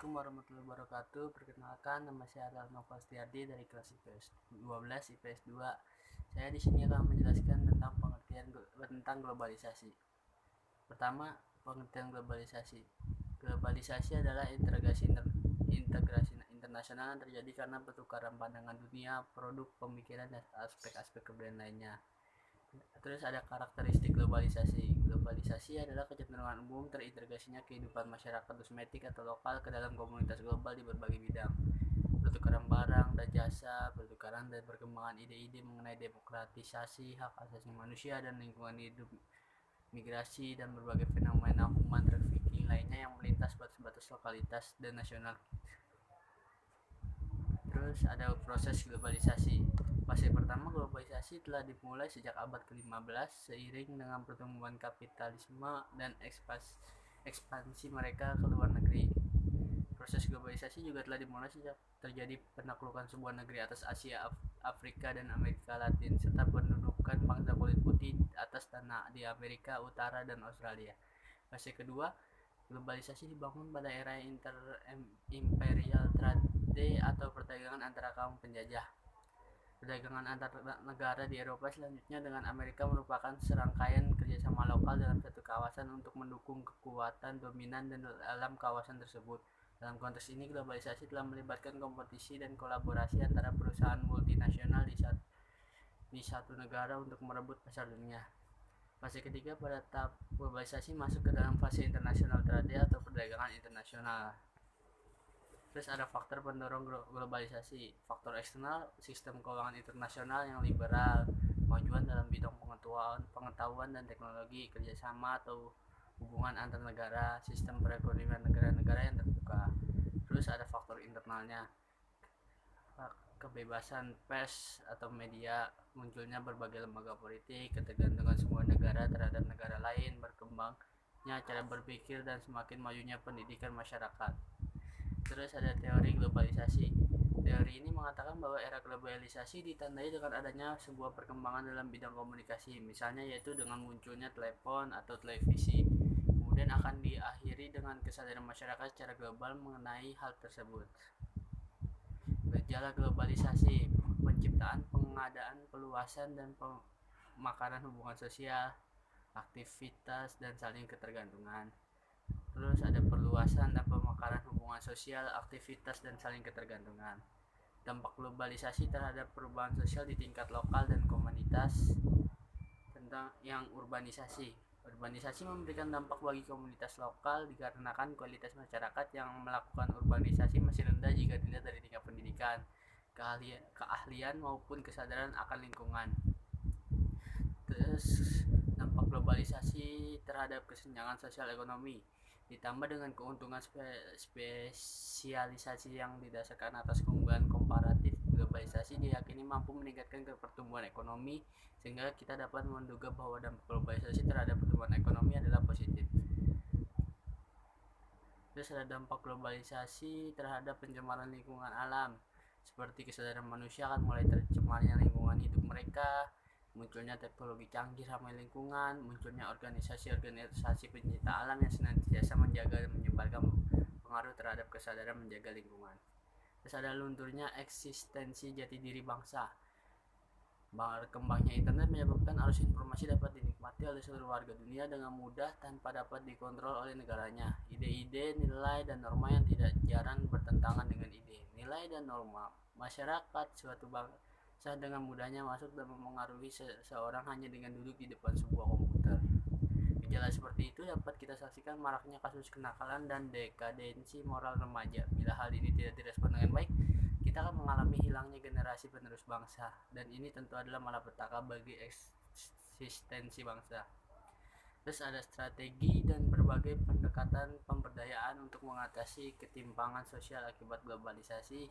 Assalamualaikum warahmatullahi wabarakatuh. Perkenalkan, nama saya adalah Nova Setiardi dari kelas IPS 12 IPS 2. Saya di sini akan menjelaskan tentang pengertian tentang globalisasi. Pertama, pengertian globalisasi. Globalisasi adalah integrasi internasional yang terjadi karena pertukaran pandangan dunia, produk, pemikiran, dan aspek-aspek kebudayaan lainnya. Terus ada karakteristik globalisasi. Globalisasi adalah kecenderungan umum terintegrasinya kehidupan masyarakat kosmetik atau lokal ke dalam komunitas global di berbagai bidang. Pertukaran barang dan jasa, pertukaran dan perkembangan ide-ide mengenai demokratisasi, hak asasi manusia dan lingkungan hidup, migrasi, dan berbagai fenomena human trafficking lainnya yang melintas batas-batas lokalitas dan nasional. Terus ada proses globalisasi. Fase pertama globalisasi telah dimulai sejak abad ke-15 seiring dengan pertumbuhan kapitalisme dan ekspansi mereka ke luar negeri. Proses globalisasi juga telah dimulai sejak terjadi penaklukan sebuah negeri atas Asia, Afrika, dan Amerika Latin, serta pendudukan bangsa kulit putih atas tanah di Amerika Utara dan Australia. Fase kedua, globalisasi dibangun pada era imperial trade atau perdagangan antara kaum penjajah. Perdagangan antar negara di Eropa selanjutnya dengan Amerika merupakan serangkaian kerjasama lokal dalam satu kawasan untuk mendukung kekuatan dominan dalam kawasan tersebut. Dalam konteks ini, globalisasi telah melibatkan kompetisi dan kolaborasi antara perusahaan multinasional di satu negara untuk merebut pasar dunia. Fase ketiga, pada tahap globalisasi masuk ke dalam fase international trade atau perdagangan internasional. Terus ada faktor pendorong globalisasi. Faktor eksternal, sistem keuangan internasional yang liberal, kemajuan dalam bidang pengetahuan dan teknologi, kerjasama atau hubungan antar negara, sistem perekonomian negara-negara yang terbuka. Terus ada faktor internalnya, kebebasan pers atau media, munculnya berbagai lembaga politik, ketergantungan semua negara terhadap negara lain, berkembangnya cara berpikir dan semakin majunya pendidikan masyarakat. Terus ada teori globalisasi. Teori ini mengatakan bahwa era globalisasi ditandai dengan adanya sebuah perkembangan dalam bidang komunikasi, misalnya yaitu dengan munculnya telepon atau televisi. Kemudian akan diakhiri dengan kesadaran masyarakat secara global mengenai hal tersebut. Gejala globalisasi: penciptaan, pengadaan, peluasan, dan pemakaran hubungan sosial, aktivitas, dan saling ketergantungan. Terus ada perluasan dan pemekaran hubungan sosial, aktivitas, dan saling ketergantungan. Dampak globalisasi terhadap perubahan sosial di tingkat lokal dan komunitas. Tentang yang urbanisasi. Urbanisasi memberikan dampak bagi komunitas lokal dikarenakan kualitas masyarakat yang melakukan urbanisasi masih rendah jika dilihat dari tingkat pendidikan, keahlian maupun kesadaran akan lingkungan. Terus dampak globalisasi terhadap kesenjangan sosial ekonomi. Ditambah dengan keuntungan spesialisasi yang didasarkan atas keunggulan komparatif, globalisasi diyakini mampu meningkatkan pertumbuhan ekonomi, sehingga kita dapat menduga bahwa dampak globalisasi terhadap pertumbuhan ekonomi adalah positif. Terus ada dampak globalisasi terhadap pencemaran lingkungan alam, seperti kesadaran manusia akan mulai tercemarnya lingkungan hidup mereka, munculnya teknologi canggih ramah lingkungan, munculnya organisasi-organisasi pencinta alam yang senantiasa menjaga dan menyebarkan pengaruh terhadap kesadaran menjaga lingkungan. Terus ada lunturnya eksistensi jati diri bangsa. Berkembangnya internet menyebabkan arus informasi dapat dinikmati oleh seluruh warga dunia dengan mudah tanpa dapat dikontrol oleh negaranya. Ide-ide, nilai, dan norma yang tidak jarang bertentangan dengan ide, nilai, dan norma masyarakat suatu bangsa dengan mudahnya masuk dan mempengaruhi seseorang hanya dengan duduk di depan sebuah komputer. Gejala seperti itu dapat kita saksikan maraknya kasus kenakalan dan dekadensi moral remaja. Bila hal ini tidak direspon dengan baik, kita akan mengalami hilangnya generasi penerus bangsa, dan ini tentu adalah malapetaka bagi eksistensi bangsa. Terus ada strategi dan berbagai pendekatan pemberdayaan untuk mengatasi ketimpangan sosial akibat globalisasi.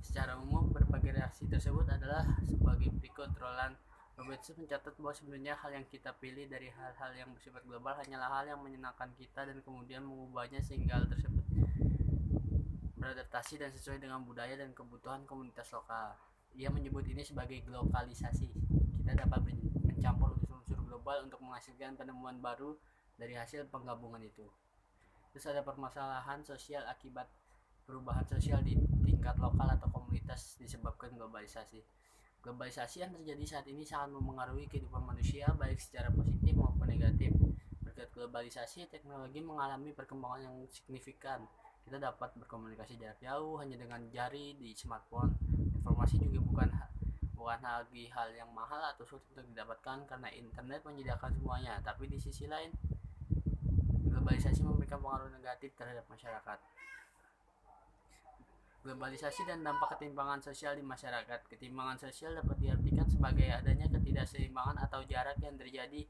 Secara umum, berbagai reaksi tersebut adalah sebagai berikut. Roland Robertson mencatat bahwa sebenarnya hal yang kita pilih dari hal-hal yang bersifat global hanyalah hal yang menyenangkan kita dan kemudian mengubahnya sehingga hal tersebut beradaptasi dan sesuai dengan budaya dan kebutuhan komunitas lokal. Ia menyebut ini sebagai globalisasi. Kita dapat mencampur unsur-unsur global untuk menghasilkan penemuan baru dari hasil penggabungan itu. Terus ada permasalahan sosial akibat perubahan sosial di tingkat lokal atau komunitas disebabkan globalisasi. Globalisasi yang terjadi saat ini sangat memengaruhi kehidupan manusia baik secara positif maupun negatif. Berkat globalisasi, teknologi mengalami perkembangan yang signifikan. Kita dapat berkomunikasi jarak jauh hanya dengan jari di smartphone. Informasi juga bukan lagi hal yang mahal atau sulit untuk didapatkan karena internet menyediakan semuanya. Tapi di sisi lain, globalisasi memberikan pengaruh negatif terhadap masyarakat. Globalisasi dan dampak ketimpangan sosial di masyarakat. Ketimpangan sosial dapat diartikan sebagai adanya ketidakseimbangan atau jarak yang terjadi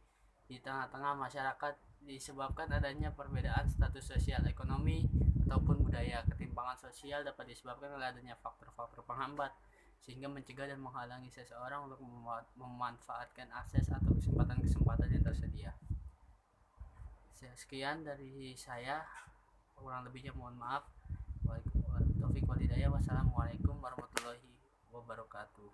di tengah-tengah masyarakat disebabkan adanya perbedaan status sosial, ekonomi, ataupun budaya. Ketimpangan sosial dapat disebabkan oleh adanya faktor-faktor penghambat sehingga mencegah dan menghalangi seseorang untuk memanfaatkan akses atau kesempatan-kesempatan yang tersedia. Sekian dari saya, kurang lebihnya mohon maaf. Taufik walhidayah. Wassalamualaikum warahmatullahi wabarakatuh.